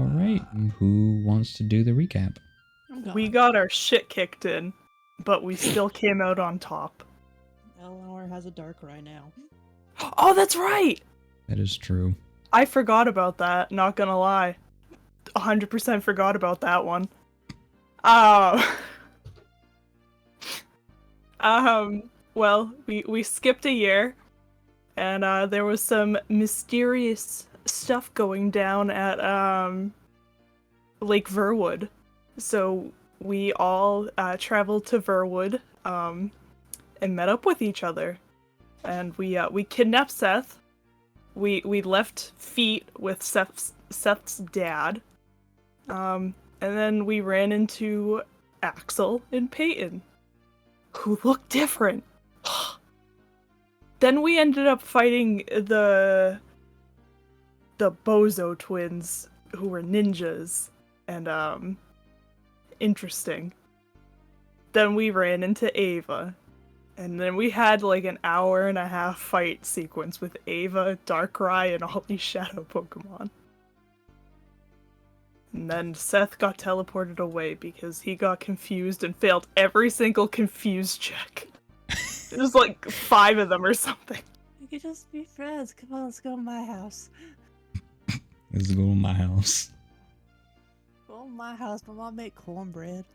All right, who wants to do the recap? We got our shit kicked in, but we still came out on top. Eleanor has a Darkrai now. Oh, that's right! That is true. I forgot about that, not gonna lie. 100% forgot about that one. Well, we skipped a year, and there was some mysterious stuff going down at Lake Verwood. So we all traveled to Verwood and met up with each other, and we kidnapped Seth. We left Feet with Seth's dad, and then we ran into Axel and Peyton, who looked different. Then we ended up fighting the Bozo twins, who were ninjas, and interesting. Then we ran into Ava, and then we had like an 1.5-hour fight sequence with Ava, Darkrai, and all these shadow Pokemon. And then Seth got teleported away because he got confused and failed every single confused check. It was like 5 of them or something. We could just be friends. Come on, let's go to my house. Let's go to my house. Go to my house. My mom made cornbread.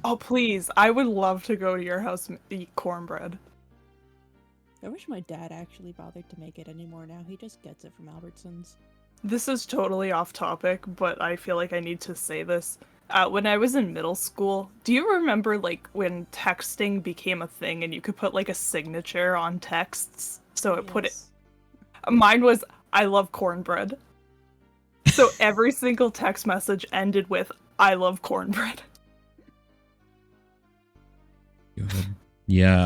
Oh, please. I would love to go to your house and eat cornbread. I wish my dad actually bothered to make it anymore now. He just gets it from Albertsons. This is totally off topic, but I feel like I need to say this. When I was in middle school, do you remember like when texting became a thing and you could put like a signature on texts? So it put it. Mine was, I love cornbread. So every single text message ended with, I love cornbread. Yeah,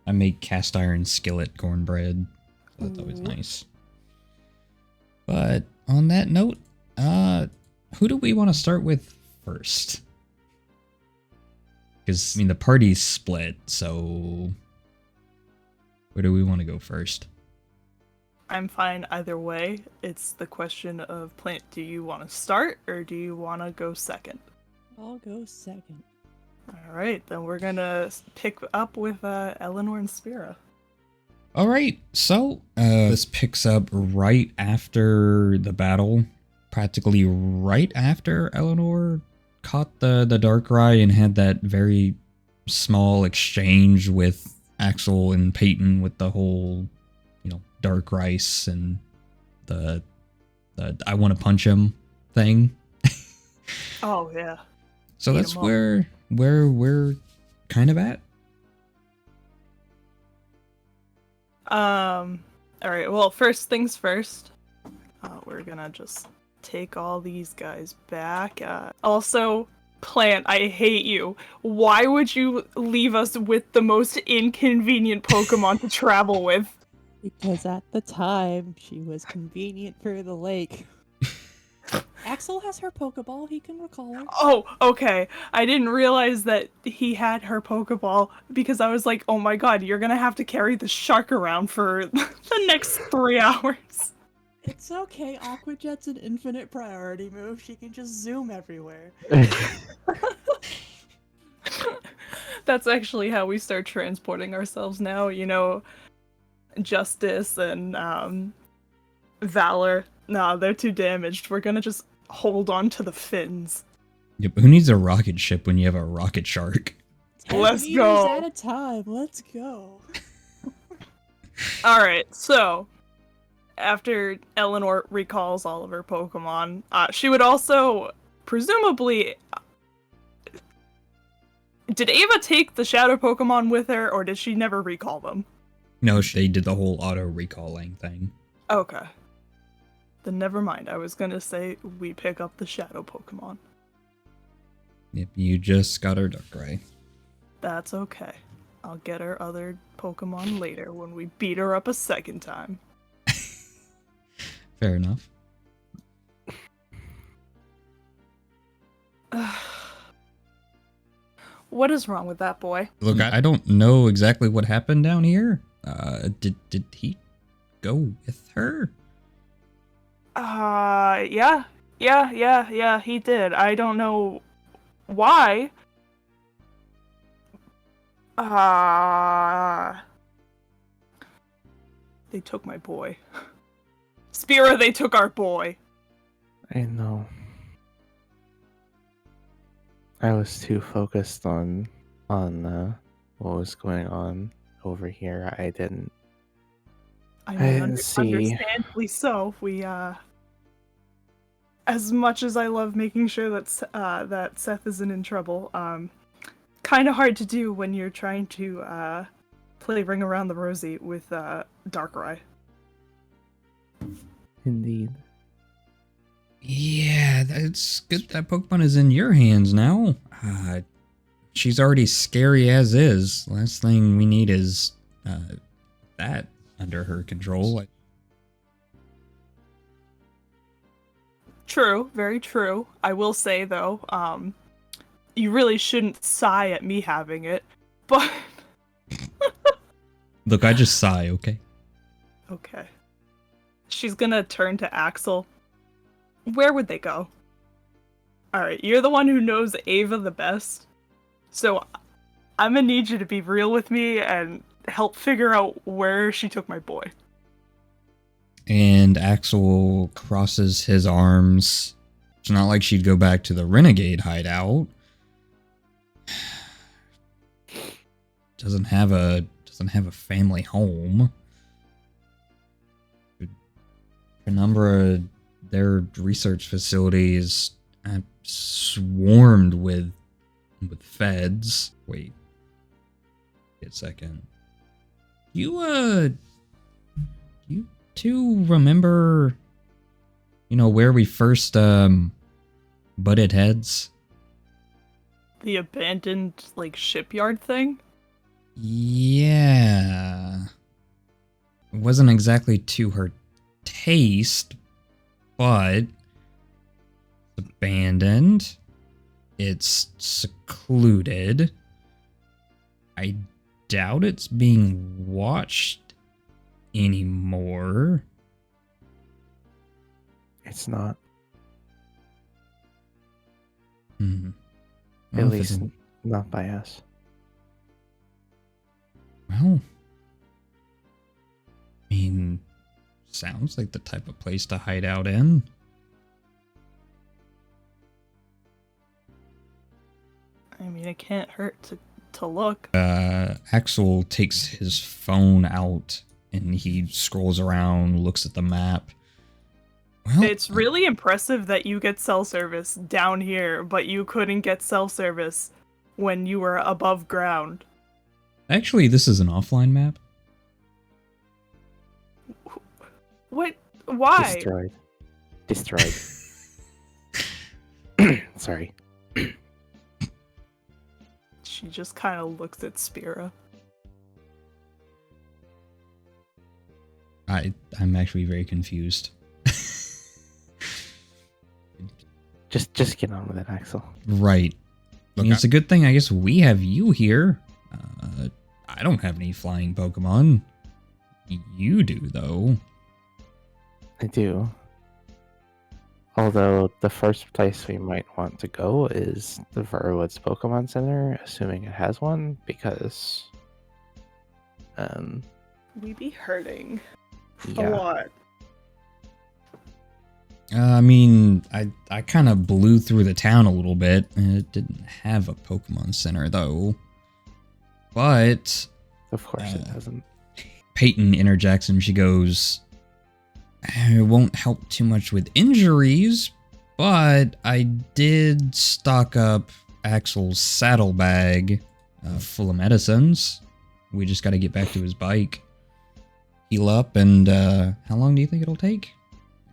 I make cast iron skillet cornbread. So that's always nice. But on that note, who do we want to start with first? Because, I mean, the party's split, so where do we want to go first? I'm fine either way. It's the question of, Plant, do you want to start or do you want to go second? I'll go second. Alright, then we're gonna pick up with Eleanor and Spira. Alright, so this picks up right after the battle. Practically right after Eleanor caught the Darkrai and had that very small exchange with Axel and Peyton with the whole, dark rice and the I want to punch him thing. Oh, yeah. So that's where we're kind of at. Alright, well, first things first. We're gonna just take all these guys back. Also, Plant, I hate you. Why would you leave us with the most inconvenient Pokemon to travel with? Because at the time, she was convenient for the lake. Axel has her Pokeball, he can recall her. Oh, okay. I didn't realize that he had her Pokeball because I was like, oh my god, you're gonna have to carry the shark around for the next 3 hours. It's okay, Aqua Jet's an infinite priority move. She can just zoom everywhere. That's actually how we start transporting ourselves now, Justice and Valor. Nah, they're too damaged. We're gonna just hold on to the fins. Yep, who needs a rocket ship when you have a rocket shark? 10 Let's meters go. at a time, let's go. Alright, so after Eleanor recalls all of her Pokemon, she would also, presumably... Did Ava take the Shadow Pokemon with her, or did she never recall them? No, they did the whole auto-recalling thing. Okay. Then never mind. I was gonna say we pick up the Shadow Pokemon. Yep, you just got our Darkrai. That's okay. I'll get her other Pokemon later when we beat her up a second time. Fair enough. What is wrong with that boy? Look, I don't know exactly what happened down here. Did he go with her? Yeah, he did. I don't know why. They took my boy. Spira, they took our boy. I know. I was too focused on what was going on over here. I didn't see. Understandably so. We as much as I love making sure that Seth isn't in trouble, kind of hard to do when you're trying to play Ring Around the Rosie with Darkrai. Indeed. Yeah, it's good that Pokemon is in your hands now. She's already scary as is. Last thing we need is that under her control. True, very true. I will say though, you really shouldn't sigh at me having it, but Look, I just sigh, okay? okay. She's gonna turn to Axel. Where would they go? Alright, you're the one who knows Ava the best. So I'm gonna need you to be real with me and help figure out where she took my boy. And Axel crosses his arms. It's not like she'd go back to the Renegade hideout. Doesn't have a family home. Penumbra, their research facilities swarmed with feds. Wait a second. You two remember, where we first butted heads? The abandoned, shipyard thing? Yeah. It wasn't exactly to her taste, but it's abandoned. It's secluded. I doubt it's being watched anymore. It's not. Well, At least not by us. Well, I mean, sounds like the type of place to hide out in. I mean, it can't hurt to look. Axel takes his phone out and he scrolls around, looks at the map. Well, It's really impressive that you get cell service down here, but you couldn't get cell service when you were above ground. actually, this is an offline map. What? Why? Destroyed. Sorry. She just kind of looks at Spira. I'm actually very confused. Just get on with it, Axel. Right. I mean, it's a good thing, I guess, we have you here. I don't have any flying Pokemon. You do, though. I do. Although the first place we might want to go is the Verwood's Pokemon Center, assuming it has one, because We'd be hurting a yeah. lot. I mean, I kind of blew through the town a little bit. It didn't have a Pokemon Center, though. But Of course it doesn't. Peyton interjects and she goes, "It won't help too much with injuries, but I did stock up Axel's saddlebag full of medicines. We just got to get back to his bike, heal up, and how long do you think it'll take?"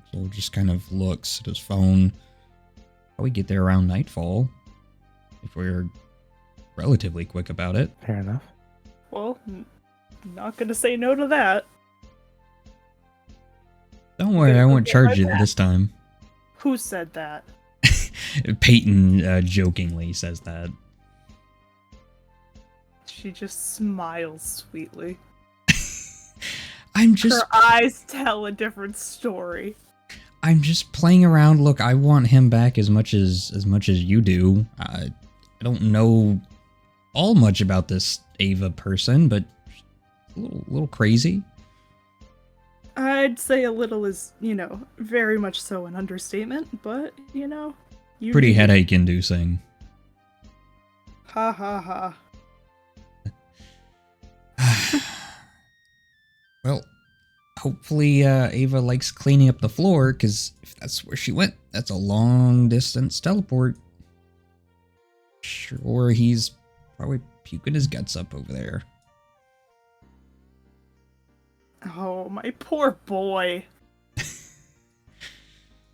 Axel just kind of looks at his phone. Probably get there around nightfall, if we're relatively quick about it. Fair enough. Well, not gonna say no to that. Don't worry, I won't charge you this time. Who said that? Peyton jokingly says that. She just smiles sweetly. I'm just... Her eyes tell a different story. I'm just playing around. Look, I want him back as much as you do. I don't know all much about this Ava person, but a little crazy. I'd say a little is, very much so an understatement, but, Pretty headache-inducing. Ha ha ha. Well, hopefully Ava likes cleaning up the floor, because if that's where she went, that's a long-distance teleport. Sure, he's probably puking his guts up over there. Oh, my poor boy.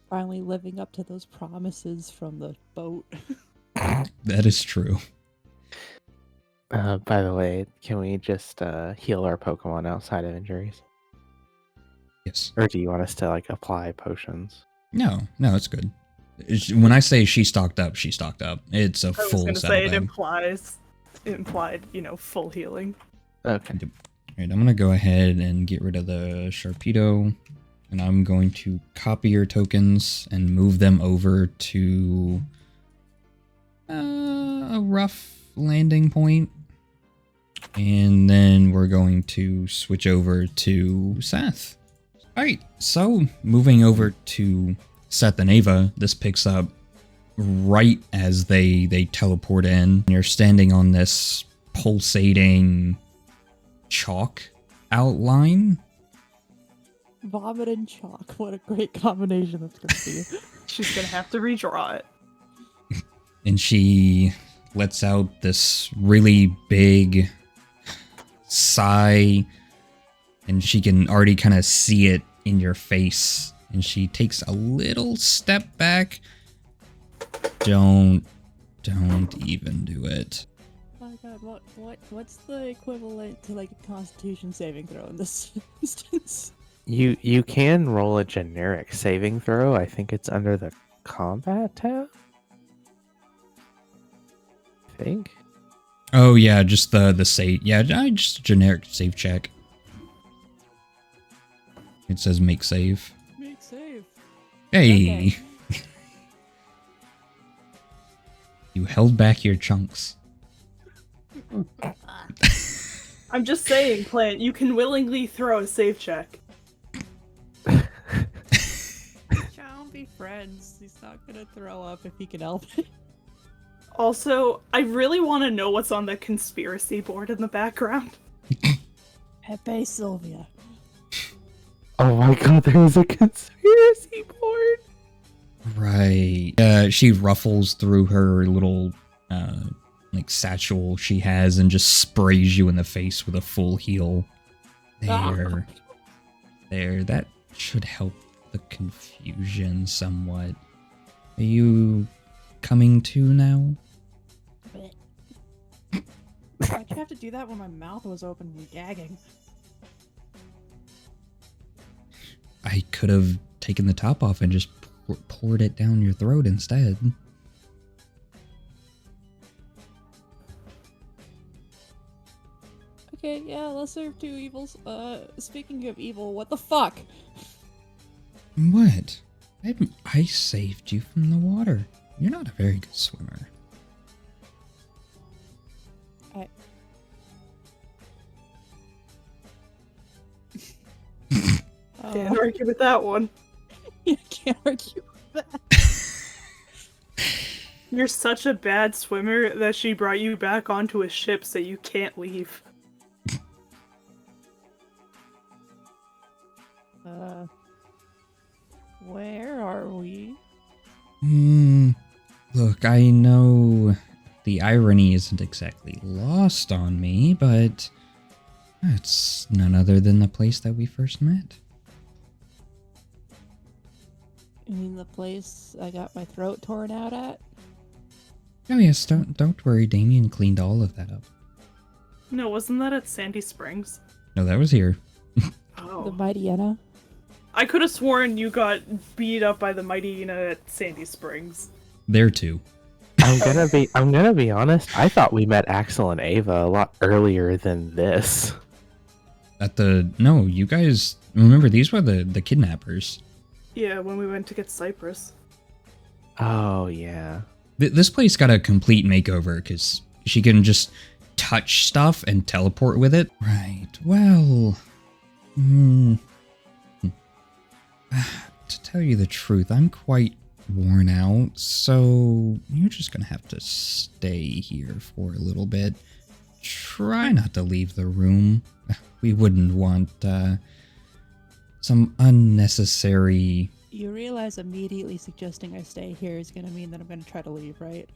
Finally living up to those promises from the boat. That is true. By the way, can we just heal our Pokemon outside of injuries? Yes. Or do you want us to like apply potions? No, it's good. When I say she stocked up, she stocked up. It's a full I was gonna set say of it them. implied, full healing. Okay. Alright, I'm gonna go ahead and get rid of the Sharpedo, and I'm going to copy your tokens and move them over to a rough landing point. And then we're going to switch over to Seth. Alright, so moving over to Seth and Ava, this picks up right as they teleport in. You're standing on this pulsating chalk outline. Vomit and chalk. What a great combination that's going to be. She's gonna have to redraw it. And she lets out this really big sigh, and she can already kind of see it in your face. And she takes a little step back. Don't even do it. Oh my god, what's the equivalent to like a Constitution saving throw in this instance? You can roll a generic saving throw. I think it's under the combat tab. I think. Oh yeah, just the save. Yeah, just a generic save check. It says make save. Make save. Hey! Okay. You held back your chunks. I'm just saying, Plant, you can willingly throw a save check. Shall be friends. He's not gonna throw up if he can help it. Also, I really want to know what's on the conspiracy board in the background. Pepe Sylvia. Oh my god, there's a conspiracy board. Right. She ruffles through her little like satchel she has and just sprays you in the face with a full heal. There. There. That should help the confusion somewhat. Are you coming to now? Why'd you have to do that when my mouth was open and gagging? I could have taken the top off and just poured it down your throat instead. Okay, yeah, lesser of two evils. Speaking of evil, what the fuck? What? I saved you from the water. You're not a very good swimmer. Can't argue with that one. You can't argue with that. You're such a bad swimmer that she brought you back onto a ship so you can't leave. Where are we? Look, I know the irony isn't exactly lost on me, but it's none other than the place that we first met. You mean the place I got my throat torn out at? Oh yes, don't worry, Damien cleaned all of that up. No, wasn't that at Sandy Springs? No, that was here. The Oh. Mighty Enna? I could have sworn you got beat up by the Mighty Ina at Sandy Springs. There too. I'm gonna be honest. I thought we met Axel and Ava a lot earlier than this. No, you guys remember these were the kidnappers. Yeah, when we went to get Cypress. Oh yeah. This place got a complete makeover because she can just touch stuff and teleport with it. Right, well... to tell you the truth, I'm quite worn out, so you're just gonna have to stay here for a little bit. Try not to leave the room. We wouldn't want, some unnecessary... You realize immediately suggesting I stay here is gonna mean that I'm gonna try to leave, right?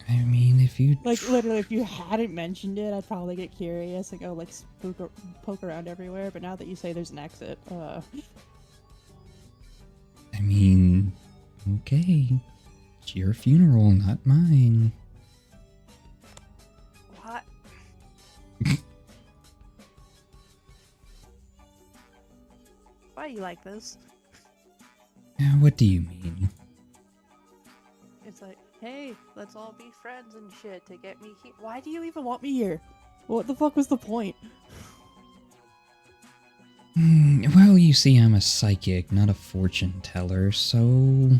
I mean, if you... Like, literally, if you hadn't mentioned it, I'd probably get curious and go, like, poke around everywhere, but now that you say there's an exit, I mean, okay. It's your funeral, not mine. What? Why do you like this? What do you mean? It's like, hey, let's all be friends and shit to get me here. Why do you even want me here? What the fuck was the point? Well, you see, I'm a psychic, not a fortune teller, so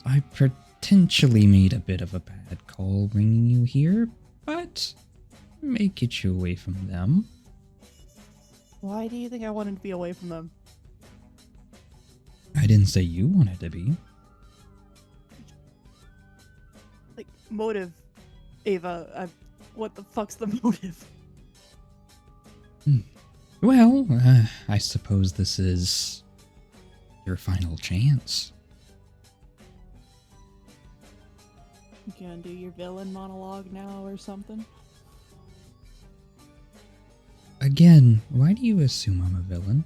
I potentially made a bit of a bad call bringing you here, but may get you away from them. Why do you think I wanted to be away from them? I didn't say you wanted to be. Like, motive, Ava. What the fuck's the motive? Well, I suppose this is your final chance. You gonna do your villain monologue now or something? Again, why do you assume I'm a villain?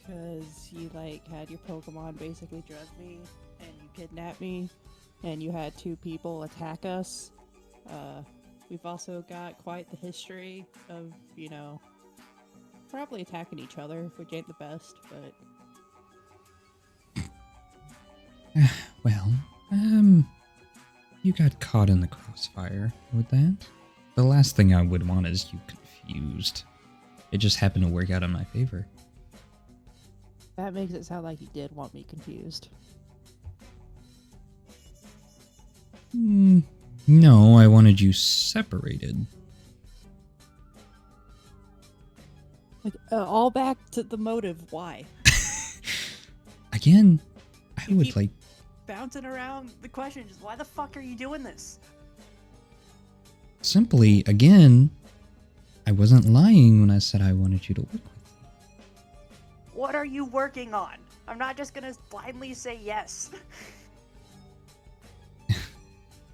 Because you, like, had your Pokemon basically drug me, and you kidnapped me, and you had 2 people attack us. We've also got quite the history of, you know, probably attacking each other, which ain't the best, but... Well, you got caught in the crossfire with that. The last thing I would want is you confused. It just happened to work out in my favor. That makes it sound like you did want me confused. No, I wanted you separated. Like, all back to the motive, why? Again, I You would keep like... bouncing around the question, just why the fuck are you doing this? Simply, again, I wasn't lying when I said I wanted you to work with me. What are you working on? I'm not just gonna blindly say yes.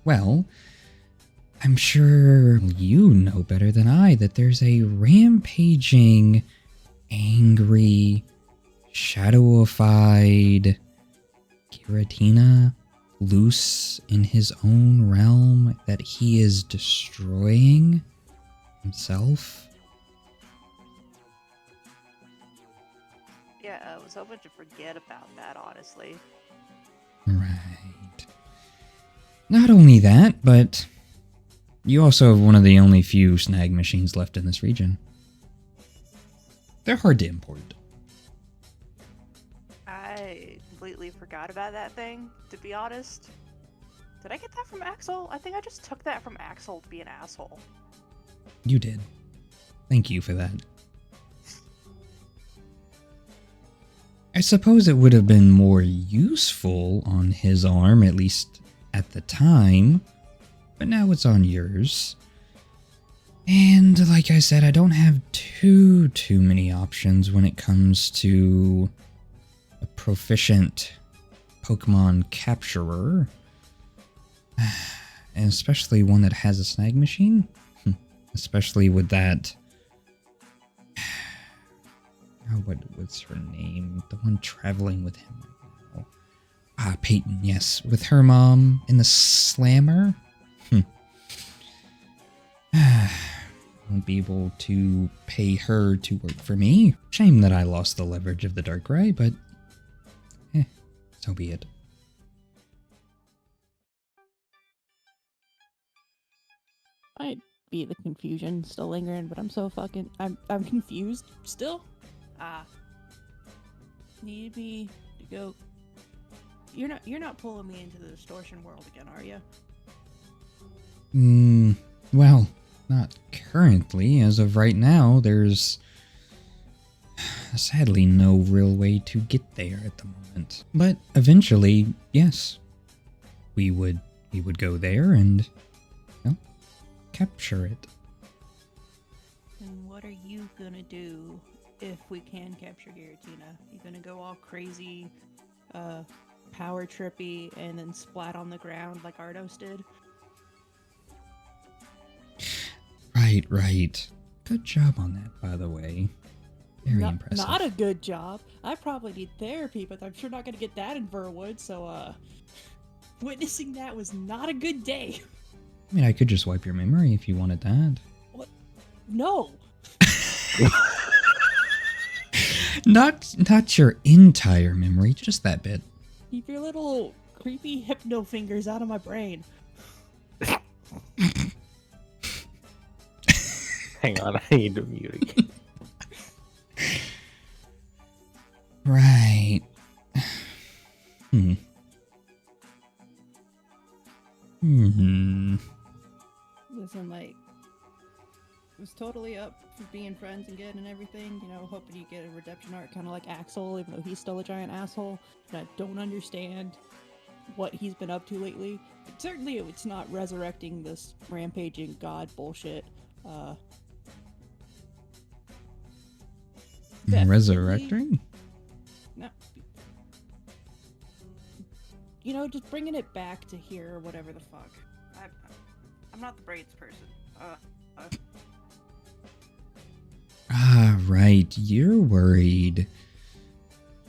Well, I'm sure you know better than I that there's a rampaging, angry, shadowified Giratina loose in his own realm that he is destroying himself. Yeah, I was hoping to forget about that, honestly. Right. Not only that, but you also have one of the only few snag machines left in this region. They're hard to import. I completely forgot about that thing, to be honest. Did I get that from Axel? I think I just took that from Axel to be an asshole. You did. Thank you for that. I suppose it would have been more useful on his arm, at least at the time, but now it's on yours. And like I said, I don't have too many options when it comes to a proficient Pokemon capturer. And especially one that has a snag machine. Especially with that... what's her name? The one traveling with him right now. Peyton, yes. With her mom in the slammer. Won't be able to pay her to work for me. Shame that I lost the leverage of the Darkrai, but so be it. Might be the confusion still lingering, but I'm so fucking... I'm confused still. Need me to go. You're not pulling me into the distortion world again, are you? Well, not currently. As of right now, there's sadly no real way to get there at the moment. But eventually, yes, we would go there and, well, capture it. And what are you gonna do if we can capture Giratina? You gonna go all crazy, power trippy, and then splat on the ground like Ardos did? Right. Good job on that, by the way. Very impressive. Not a good job. I probably need therapy, but I'm sure not gonna get that in Verwood, so, witnessing that was not a good day. I mean, I could just wipe your memory if you wanted that. What? No! Not your entire memory, just that bit. Keep your little creepy hypno fingers out of my brain. Hang on, I need to mute again. Right. Listen, like, was totally up for being friends and good and everything, you know, hoping you get a redemption arc kind of like Axel, even though he's still a giant asshole, and I don't understand what he's been up to lately. But certainly it's not resurrecting this rampaging god bullshit. Resurrecting? No. You know, just bringing it back to here or whatever the fuck. I'm not the braids person. Right. You're worried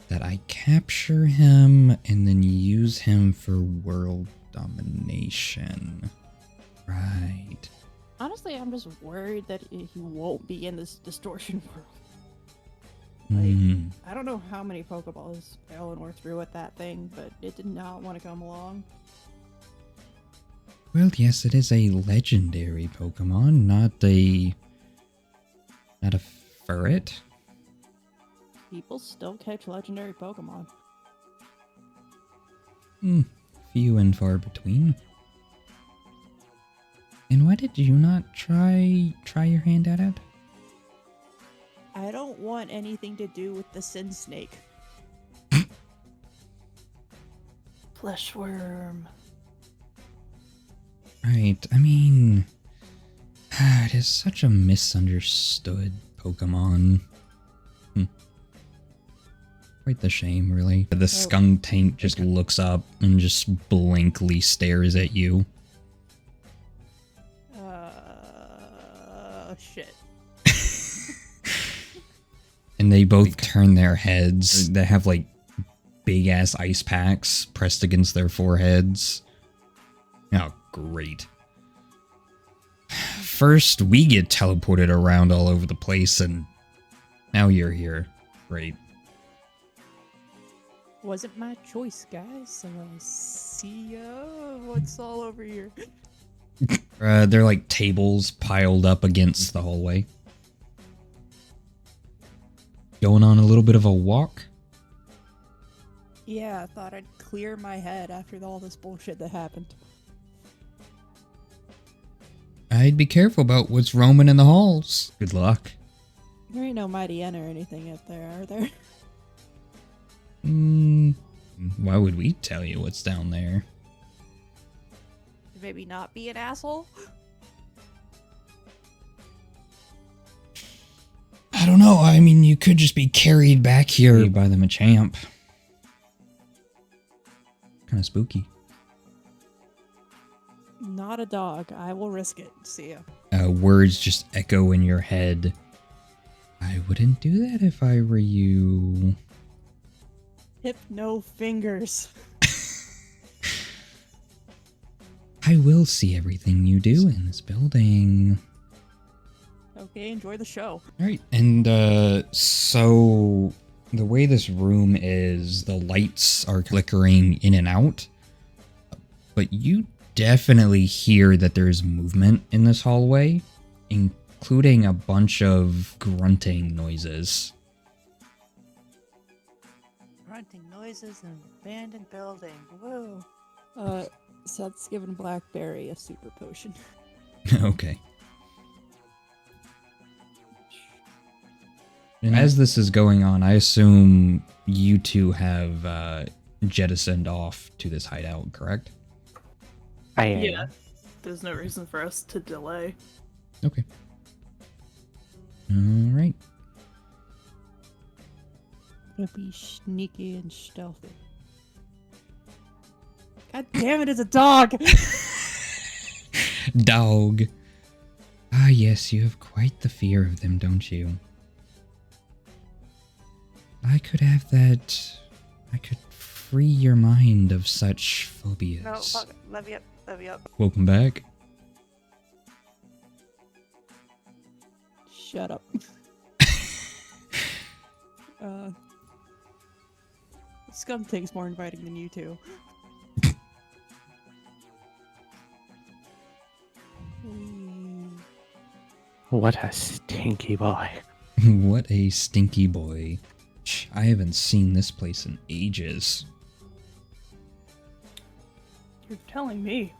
that I capture him and then use him for world domination. Right. Honestly, I'm just worried that he won't be in this distortion world. Like, I don't know how many Pokeballs Eleanor threw at that thing, but it did not want to come along. Well, yes, it is a legendary Pokemon, not a ferret. People still catch legendary Pokemon. Few and far between. And why did you not try your hand at it? I don't want anything to do with the Sin Snake. Fleshworm. Right, I mean, it is such a misunderstood Pokemon. Quite the shame, really. The skunk tank just looks up and just blankly stares at you. Shit. And they both turn their heads. They have, like, big-ass ice packs pressed against their foreheads. Oh, great. First, we get teleported around all over the place, and now you're here. Great. Wasn't my choice, guys, so see ya. What's all over here? They're like tables piled up against the hallway. Going on a little bit of a walk? Yeah, I thought I'd clear my head after all this bullshit that happened. I'd be careful about what's roaming in the halls. Good luck. There ain't no Mighty N or anything up there, are there? Why would we tell you what's down there? Maybe not be an asshole? I don't know. I mean, you could just be carried back here by the Machamp. Kind of spooky. Not a dog. I will risk it. See ya. Words just echo in your head. I wouldn't do that if I were you. Hypno fingers. I will see everything you do in this building. Okay, enjoy the show. Alright, and so the way this room is, the lights are flickering in and out, but you definitely hear that there's movement in this hallway, including a bunch of grunting noises. grunting noises in an abandoned building. Woo. Seth's giving Blackberry a super potion. Okay. And as this is going on, I assume you two have jettisoned off to this hideout, correct? I am. Yeah. There's no reason for us to delay. Okay. Alright. Gonna be sneaky and stealthy. God damn it, it's a dog! Dog. Ah, yes, you have quite the fear of them, don't you? I could have that. I could free your mind of such phobias. No, fuck it. Let me up. Let me up. Welcome back. Shut up. Scum takes more inviting than you two. What a stinky boy. What a stinky boy. I haven't seen this place in ages. You're telling me.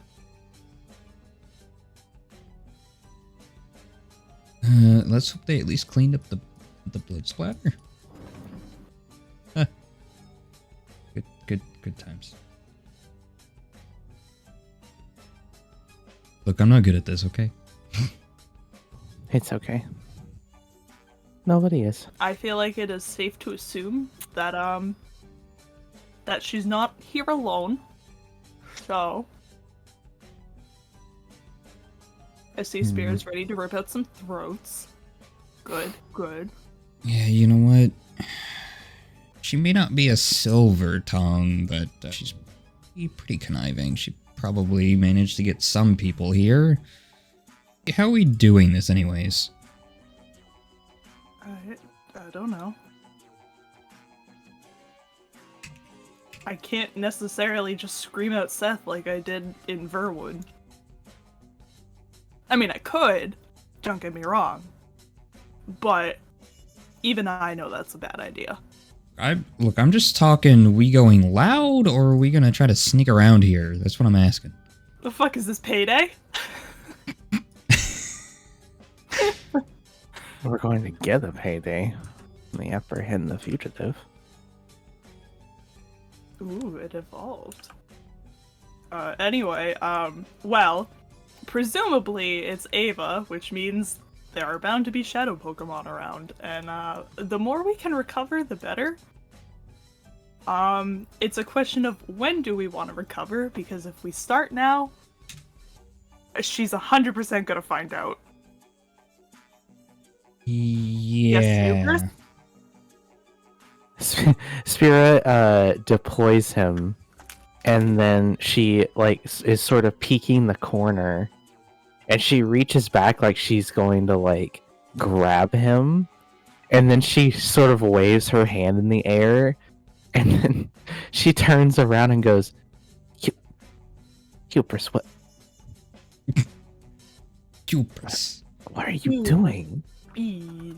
Let's hope they at least cleaned up the blood splatter. Huh. Good times. Look, I'm not good at this, okay? It's okay. Nobody is. I feel like it is safe to assume that that she's not here alone. So I see Spear's ready to rip out some throats. Good, good. Yeah, you know what? She may not be a silver tongue, but she's pretty conniving. She probably managed to get some people here. How are we doing this anyways? I don't know. I can't necessarily just scream out Seth like I did in Verwood. I mean, I could, don't get me wrong, but even I know that's a bad idea. Look, I'm just talking, we going loud, or are we gonna try to sneak around here? That's what I'm asking. The fuck is this, payday? We're going to get a payday. We apprehend the fugitive. Ooh, it evolved. Anyway, well, presumably it's Ava, which means there are bound to be shadow Pokemon around, and the more we can recover, the better. It's a question of when do we want to recover, because if we start now, she's 100% gonna find out. Yeah. Yes, Spira deploys him, and then she is sort of peeking the corner, and she reaches back like she's going to grab him, and then she sort of waves her hand in the air, and then she turns around and goes, Cupris, what? Cupris. What are you doing? Speed.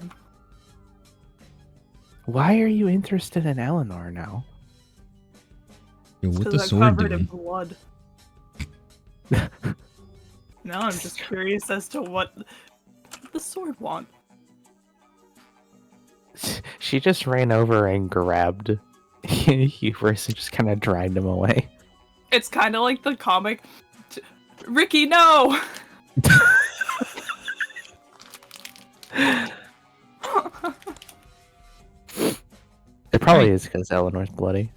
Why are you interested in Eleanor now? Yo, what the Because I'm sword covered in doing? blood. Now I'm just curious as to what the sword want. She just ran over and grabbed Hubris and just kind of dragged him away. It's kind of like the comic. Ricky, no! It probably Right. is because Eleanor's bloody.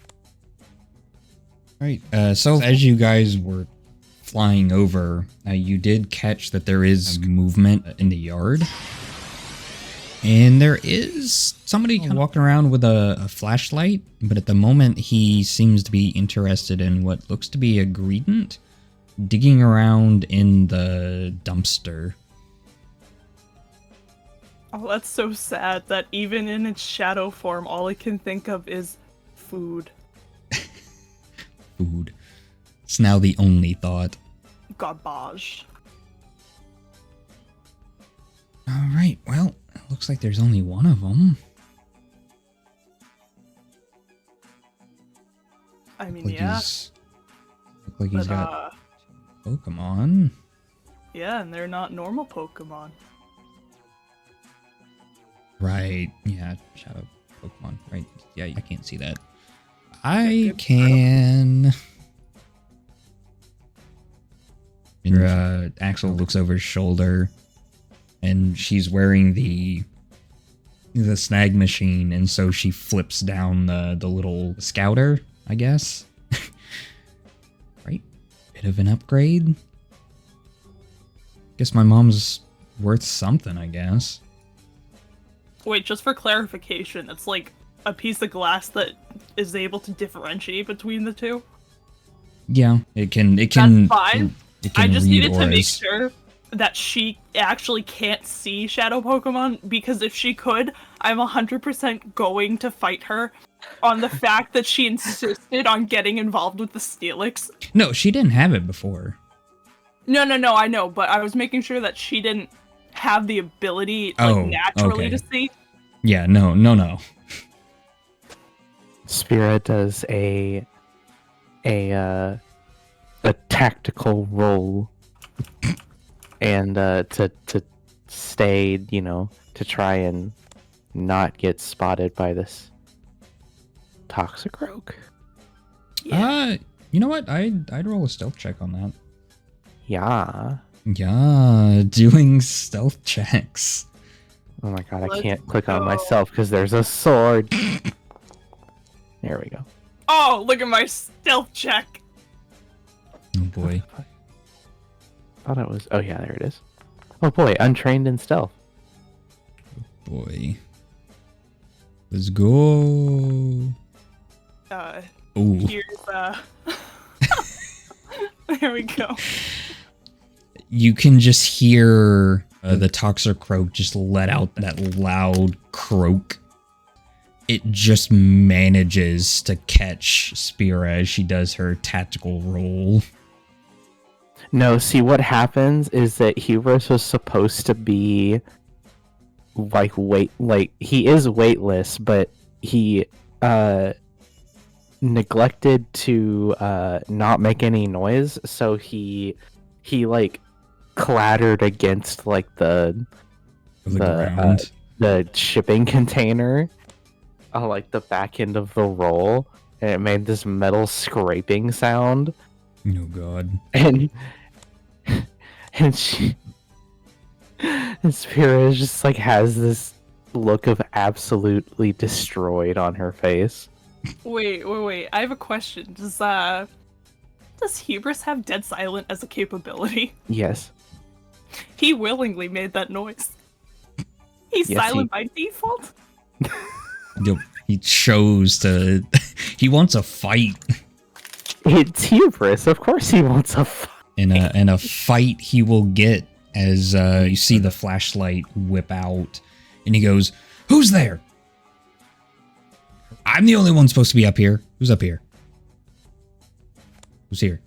Right. So as you guys were flying over, you did catch that there is movement in the yard. And there is somebody walking around with a flashlight, but at the moment he seems to be interested in what looks to be a greedent digging around in the dumpster. Oh, that's so sad that even in its shadow form, all it can think of is food. Food. It's now the only thought. Garbage. Alright, well, it looks like there's only one of them. I mean, Like yeah. look like he's But, got Pokemon. yeah, and they're not normal Pokemon. Right. Yeah, Shadow Pokemon. Right. Yeah, I can't see that. I can. Axel looks over his shoulder, and she's wearing the snag machine, and so she flips down the little scouter, I guess. Right. Bit of an upgrade. Guess my mom's worth something, I guess. Wait, just for clarification, it's like a piece of glass that is able to differentiate between the two? Yeah, it can. That's fine. It can I just read needed to make auras. sure that she actually can't see Shadow Pokemon, because if she could, I'm 100% going to fight her on the fact that she insisted on getting involved with the Steelix. No, she didn't have it before. No, I know, but I was making sure that she didn't have the ability naturally okay. to see. Yeah, no. Spira does a tactical roll, and to stay, to try and not get spotted by this Toxicroak. You know what? I'd roll a stealth check on that. Yeah. Yeah, doing stealth checks. Oh my god, I Let's can't click on go. myself because there's a sword. There we go. Oh, look at my stealth check. Oh boy. Thought it was. Oh yeah, there it is. Oh boy, untrained in stealth. Boy. Let's go. Ooh. Here's there we go. You can just hear the Toxicroak just let out that loud croak. It just manages to catch Spira as she does her tactical roll. No, see what happens is that Hubris was supposed to be he is weightless, but he neglected to not make any noise, so he clattered against The ground. the shipping container on the back end of the roll, and it made this metal scraping sound. Oh god. And Spira just has this look of absolutely destroyed on her face. Wait. I have a question. Does Hubris have Dead Silent as a capability? Yes. He willingly made that noise. He's Yes, silent by default. Yep. He chose to. He wants a fight. It's Hubris. Of course he wants a fight. And a fight he will get as you see the flashlight whip out, and he goes, "Who's there? I'm the only one supposed to be up here. Who's up here? Who's here?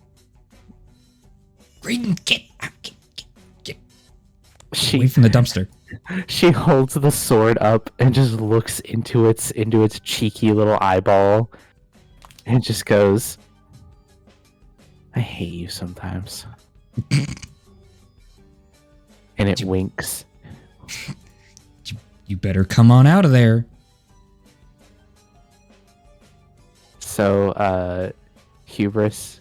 Graydon, get away from the dumpster." She holds the sword up and just looks into its cheeky little eyeball, and just goes, "I hate you sometimes." And it winks. You better come on out of there. So, Hubris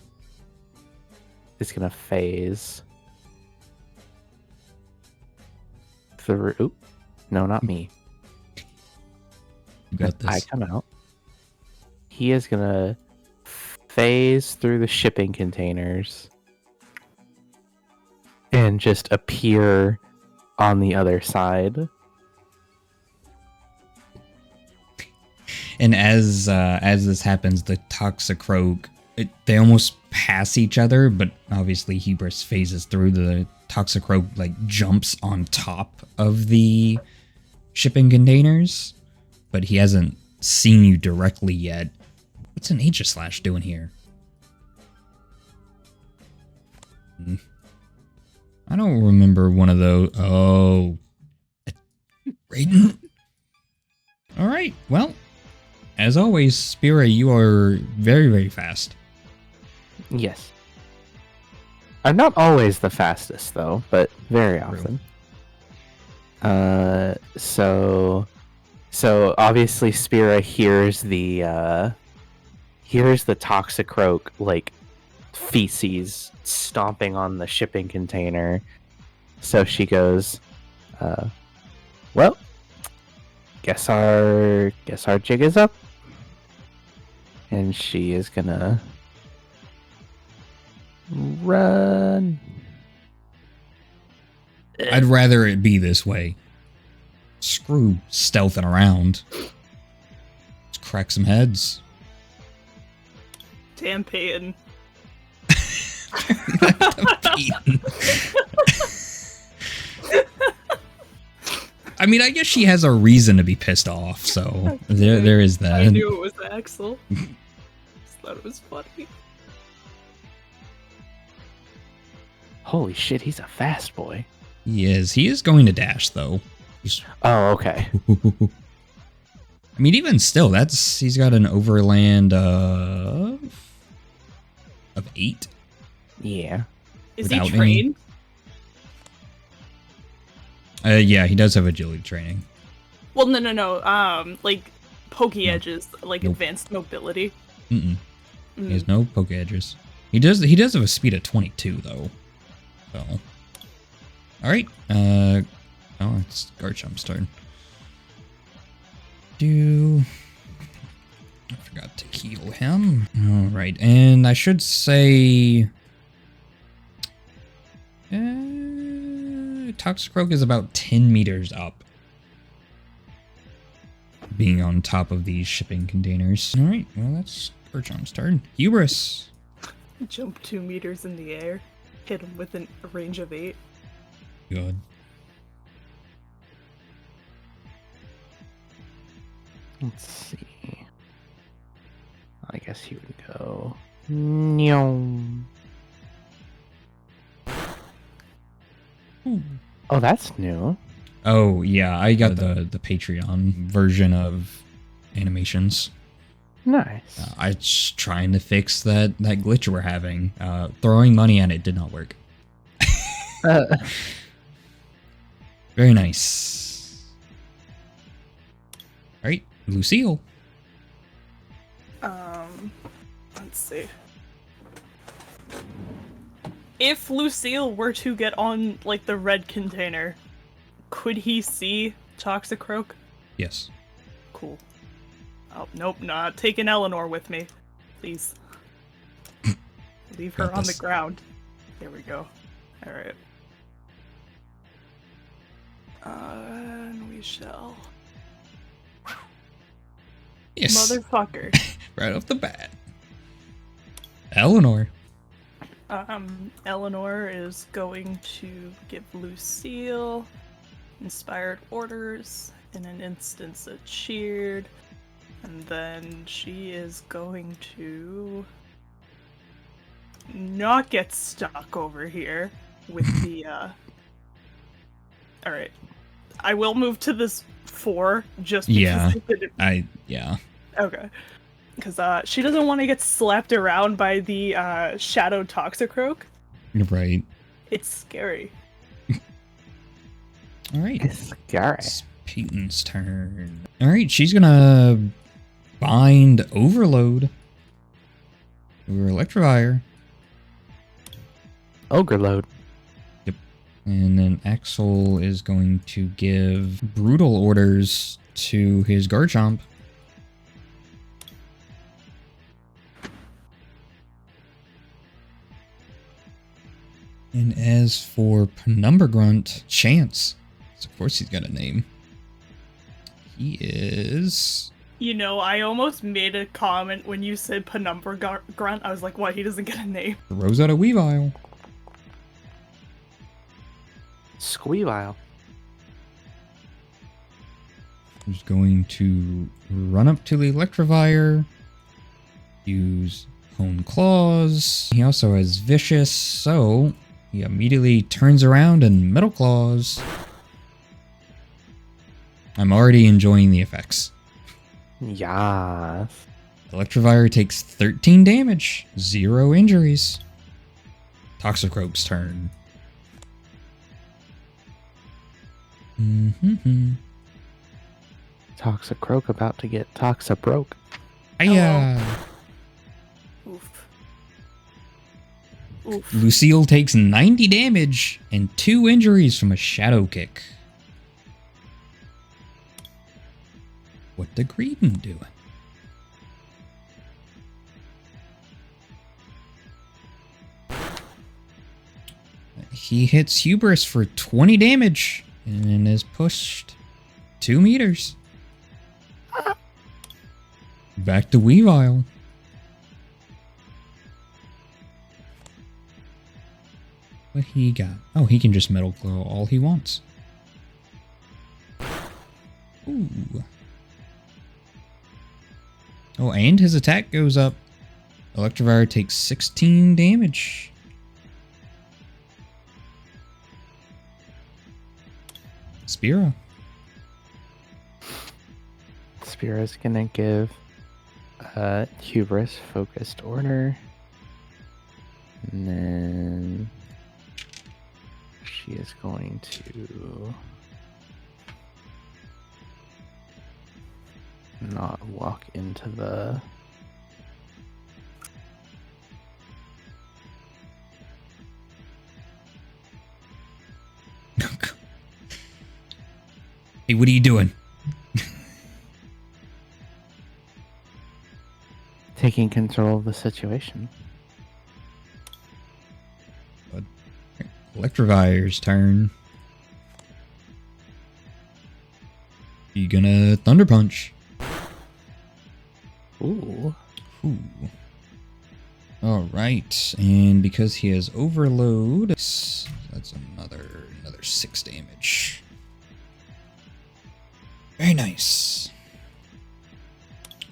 is gonna phase through. Oop. No, not me. You got I this. come out. He is gonna phase through the shipping containers and just appear on the other side. And as this happens, the Toxicroak, they almost pass each other, but obviously Hubris phases through. The Toxicroak jumps on top of the shipping containers, but he hasn't seen you directly yet. What's an Aegislash doing here? I don't remember one of those. Oh. Raiden? Alright, well. as always, Spira, you are very, very fast. Yes. I'm not always the fastest though, but very often. So obviously Spira hears the Toxicroak like feces stomping on the shipping container. So she goes, well, guess our jig is up. And she is gonna run. I'd rather it be this way. Screw stealthing around. Let's crack some heads. Damn Peyton. I mean, I guess she has a reason to be pissed off, so there is that. I knew it was Axel. Just thought it was funny. Holy shit, he's a fast boy. He is. He is going to dash, though. Oh, okay. I mean, even still, he's got an overland of 8. Yeah. Is he Without trained? Yeah, he does have agility training. Well, no. Like pokey edges, like Nope. advanced mobility. Mm-mm. He has no poke edges. He does have a speed of 22 though. So, all right. Oh, it's Garchomp's turn. I forgot to heal him. All right, and I should say, Toxicroak is about 10 meters up, being on top of these shipping containers. All right, well that's Garchomp's turn. Hubris. Jump 2 meters in the air, hit him with a range of 8. Good. Let's see. I guess he would go. Nyong. Oh, that's new. Oh yeah, I got the Patreon version of animations. Nice. I was trying to fix that glitch we're having. Throwing money at it did not work. Very nice. All right, Lucille. Let's see. If Lucille were to get on, like, the red container, could he see Toxicroak? Yes. Cool. Oh, nope, not taking Eleanor with me. Please. Leave her Got on this. the ground. There we go. Alright. And we shall... Yes. Motherfucker. Right off the bat. Eleanor. Eleanor is going to give Lucille inspired orders, in an instance a cheered, and then she is going to not get stuck over here with the Alright. I will move to this 4 just because Yeah. Okay. Because she doesn't want to get slapped around by the shadow Toxicroak. Right. It's scary. All right. It's scary. It's Peyton's turn. All right, she's gonna bind Overload to her Electivire. Ogre load. And then Axel is going to give brutal orders to his Garchomp. And as for Penumbra Grunt, Chance. Of course he's got a name. He is... You know, I almost made a comment when you said Penumbra Grunt. I was like, what? He doesn't get a name. Rosetta Weavile. Squeevile. Who's going to run up to the Electivire, use Hone Claws. He also has Vicious, so he immediately turns around and Metal Claws. I'm already enjoying the effects. Yes. Electivire takes 13 damage, 0 injuries. Toxicroak's turn. Mm-hmm. Toxicroak about to get Toxibroke. Hiya! Oof. Oof. Lucille takes 90 damage and 2 injuries from a shadow kick. What the Greedon doing? He hits Hubris for 20 damage and is pushed 2 meters. Back to Weavile. What he got? Oh, he can just Metal Claw all he wants. Ooh. Oh, and his attack goes up. Electivire takes 16 damage. Spira. Spira's gonna give Hubris Focused Order. And then she is going to not walk into the... Hey, what are you doing? Taking control of the situation. Electivire's turn. You gonna Thunder Punch? Ooh. Ooh. Alright, and because he has Overload, that's another 6 damage. Very nice.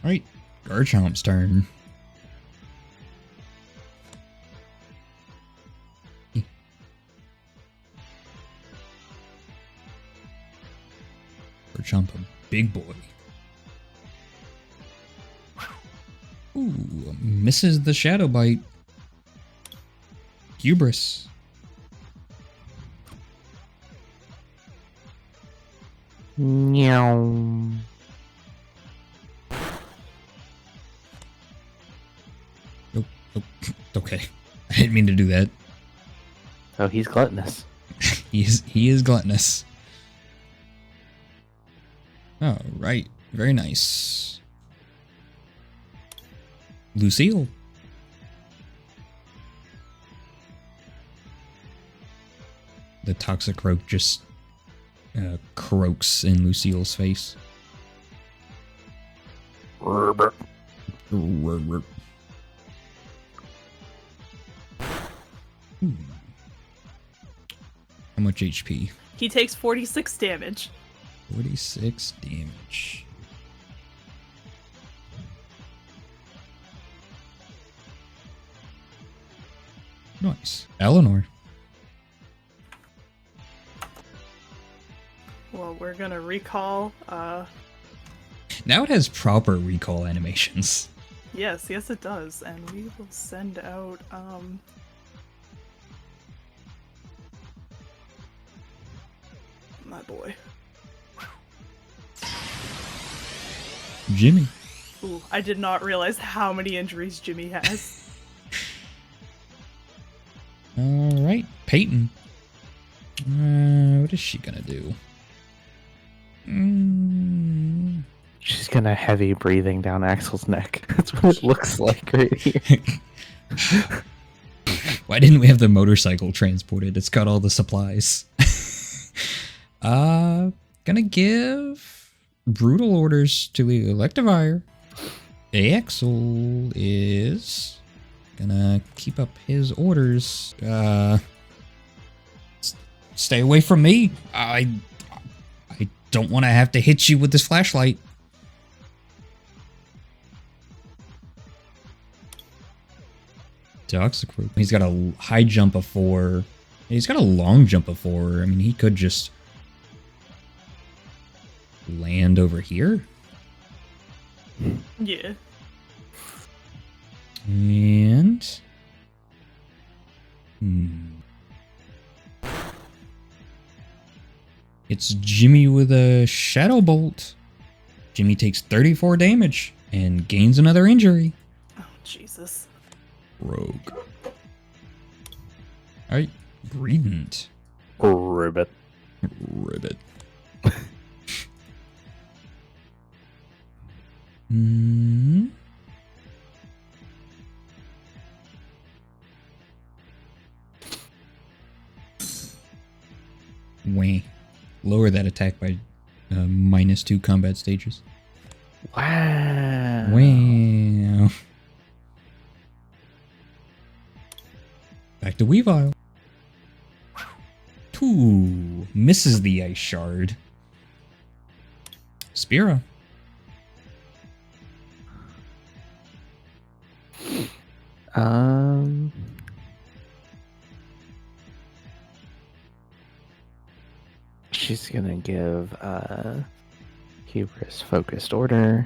Alright, Garchomp's turn. Garchomp, a big boy. Ooh, misses the Shadow Bite. Hubris. Meow. Nope. Okay. I didn't mean to do that. Oh, he's gluttonous. He is gluttonous. Oh, right. Very nice. Lucille. The Toxicroak just croaks in Lucille's face. Ooh. How much HP? He takes 46 damage. 46 damage. Nice. Eleanor. Well, we're gonna recall, Now it has proper recall animations. yes, it does. And we will send out, my boy. Jimmy. Ooh, I did not realize how many injuries Jimmy has. Alright, Peyton. What is she gonna do? She's gonna heavy breathing down Axel's neck. That's what it looks like right here. Why didn't we have the motorcycle transported? It's got all the supplies. Gonna give brutal orders to the Electivire. Axel is gonna keep up his orders. Stay away from me. I don't want to have to hit you with this flashlight. Toxicroak. He's got a high jump of 4. He's got a long jump of 4. I mean, he could just land over here. Yeah. And it's Jimmy with a Shadow Bolt. Jimmy takes 34 damage and gains another injury. Oh, Jesus. Rogue. Alright, Greedent. Ribbit. Ribbit. Wah. Lower that attack by -2 combat stages. Wow. Wow. Back to Weavile. 2. Misses the ice shard. Spira. She's gonna give Hubris focused order.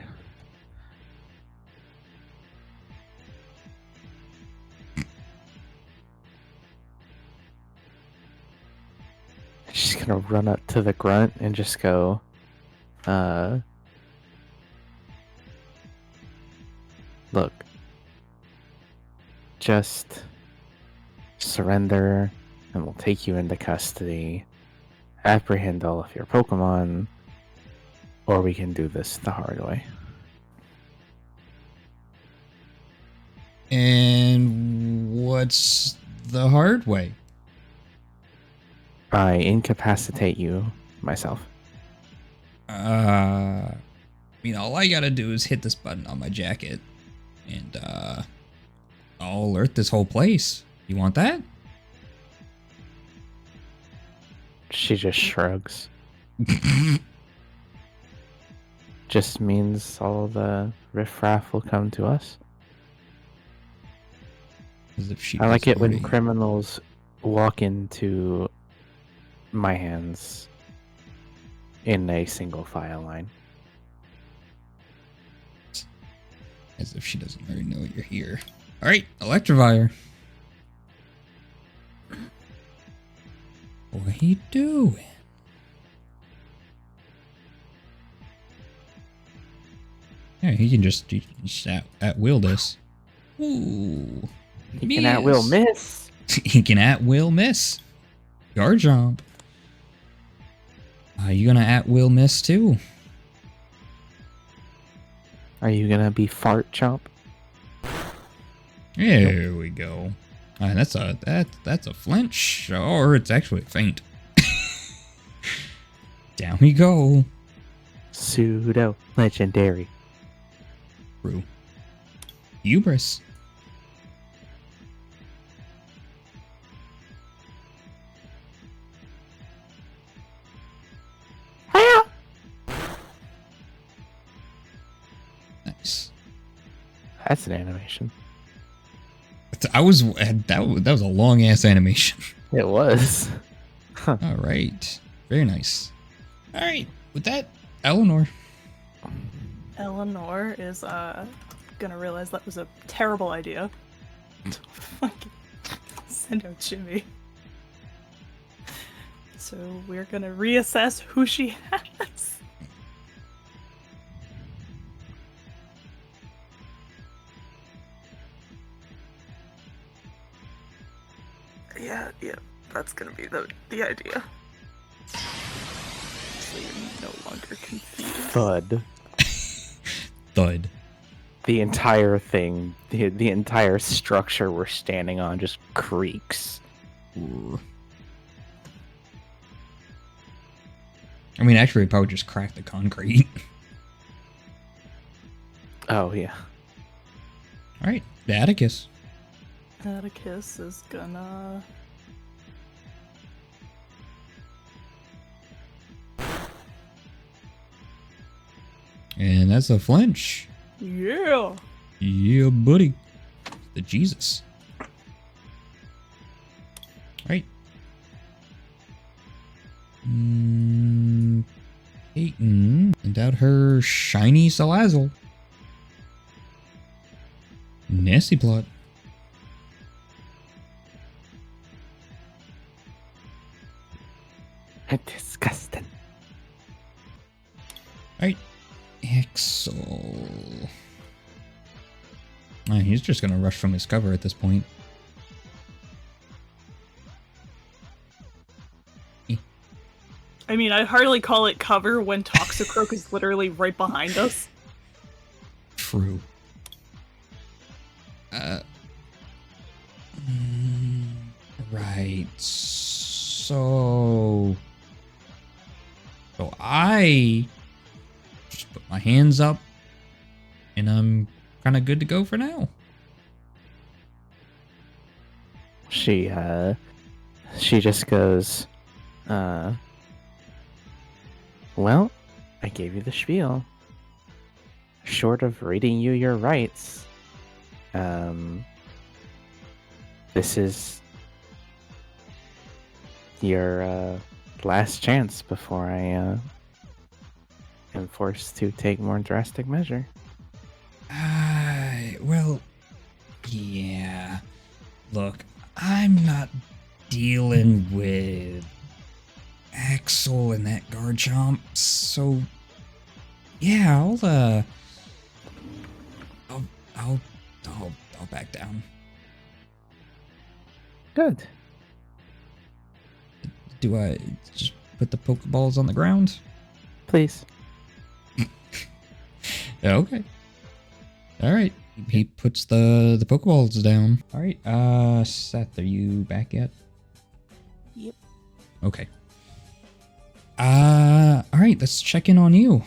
She's gonna run up to the grunt and just go, look, just surrender and we'll take you into custody, apprehend all of your Pokemon, or we can do this the hard way. And what's the hard way? I incapacitate you myself. I mean, all I gotta do is hit this button on my jacket, and I'll alert this whole place. You want that? She just shrugs. Just means all the riffraff will come to us. As if she I like it already... when criminals walk into my hands in a single file line. As if she doesn't already know you're here. Alright, Electivire. What are you doing? Yeah, he can just at will this. Ooh. He can at will miss. He can at will miss. Guard jump. Are you gonna at will miss too? Are you gonna be fart chomp? There we go. That's a flinch, or it's actually a feint. Down we go. Pseudo legendary. True. Hubris. Nice. That's an animation. That was a long ass animation. It was. All right, very nice. All right, with that, Eleanor. Eleanor is gonna realize that was a terrible idea. Fucking send out Jimmy. So we're gonna reassess who she has. Yeah, that's gonna be the idea. So you're no longer confused. Thud. Thud. The entire thing, the entire structure we're standing on just creaks. I mean, actually, probably just crack the concrete. Oh, yeah. All right, Atticus. Atticus is gonna... And that's a flinch. Yeah! Yeah, buddy. The Jesus. Right. Peyton sent out her shiny Salazzle. Nasty plot. Disgusting. Alright. Axel. He's just gonna rush from his cover at this point. I mean, I'd hardly call it cover when Toxicroak is literally right behind us. True. Right. So I just put my hands up and I'm kind of good to go for now. She just goes, well, I gave you the spiel. Short of reading you your rights, this is your last chance before I am forced to take more drastic measure. Well, yeah. Look, I'm not dealing with Axel and that Garchomp, so yeah, I'll back down. Good. Do I just put the Pokeballs on the ground? Please. Okay. All right. He puts the Pokeballs down. All right. Seth, are you back yet? Yep. Okay. All right. Let's check in on you.